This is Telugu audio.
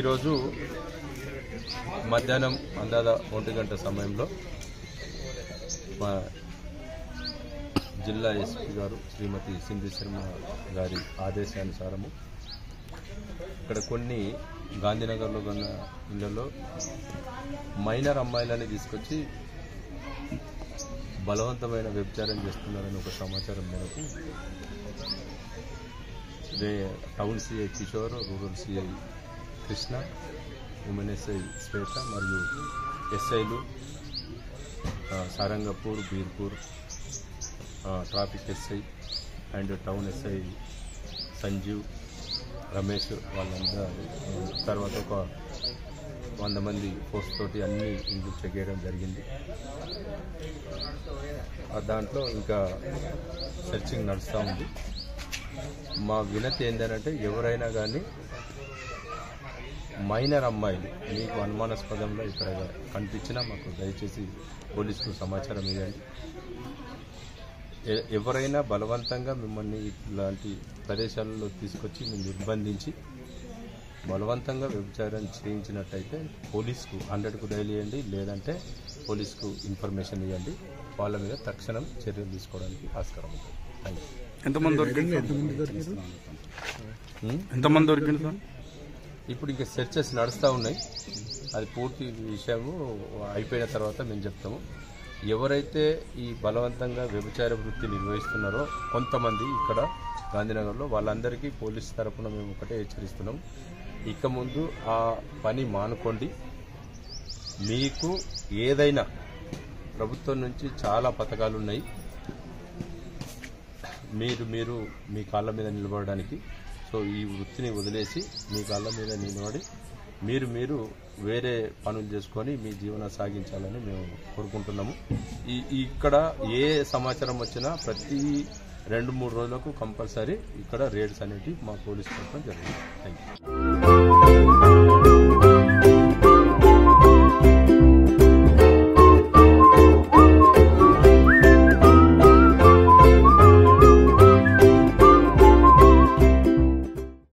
ఈరోజు మధ్యాహ్నం అందాద 1 గంట సమయంలో మా జిల్లా ఎస్పీ గారు శ్రీమతి సింధు శర్మ గారి ఆదేశానుసారము ఇక్కడ కొన్ని గాంధీనగర్లో ఉన్న ఇళ్లలో మైనర్ అమ్మాయిలని తీసుకొచ్చి బలవంతమైన వ్యభిచారం చేస్తున్నారని ఒక సమాచారం మేరకు town CI Kishore, rural CI Krishna, women SI Shweta మరియు ఎస్ఐలు Sarangapur, Birpur traffic SI and town SI Sanjeev, Ramesh వాళ్ళందరూ తర్వాత ఒక 100 మంది ఫోర్స్ తోటి అన్ని ఇండ్లు చెక్ చేయడం జరిగింది. దాంట్లో ఇంకా సెర్చింగ్ నడుస్తూ ఉంది. మా వినతి ఏంటంటే ఎవరైనా కానీ మైనర్ అమ్మాయిలు మీకు అనుమానాస్పదంలో ఇక్కడ కనిపించినా మాకు దయచేసి పోలీసుకు సమాచారం ఇవ్వండి. ఎవరైనా బలవంతంగా మిమ్మల్ని ఇలాంటి ప్రదేశాలలో తీసుకొచ్చి మేము నిర్బంధించి బలవంతంగా వ్యభిచారం చేయించినట్టయితే పోలీసుకు 100కు డైల్ చేయండి, లేదంటే పోలీసుకు ఇన్ఫర్మేషన్ ఇవ్వండి. వాళ్ళ మీద తక్షణం చర్యలు తీసుకోవడానికి ఆస్కారం ఉంటుంది. Thank you. ఎంతమంది దొరికింది సార్? ఇప్పుడు ఇంకా సెర్చెస్ నడుస్తూ ఉన్నాయి. అది పూర్తి విషయము అయిపోయిన తర్వాత మేము చెప్తాము. ఎవరైతే ఈ బలవంతంగా వ్యభిచార వృత్తి నిర్వహిస్తున్నారో కొంతమంది ఇక్కడ గాంధీనగర్లో, వాళ్ళందరికీ పోలీసు తరఫున మేము ఒకటే హెచ్చరిస్తున్నాం. ఇక ముందు ఆ పని మానుకోండి. మీకు ఏదైనా ప్రభుత్వం నుంచి చాలా పథకాలు ఉన్నాయి. మీరు మీ కాళ్ళ మీద నిలబడడానికి, సో ఈ వృత్తిని వదిలేసి మీ కాళ్ళ మీద నిలబడి మీరు వేరే పనులు చేసుకొని మీ జీవనం సాగించాలని మేము కోరుకుంటున్నాము. ఇక్కడ ఏ సమాచారం వచ్చినా ప్రతి 2-3 రోజులకు కంపల్సరీ ఇక్కడ రేడ్స్ అనేవి మా పోలీస్ తరఫున జరుగుతుంది. Thank you.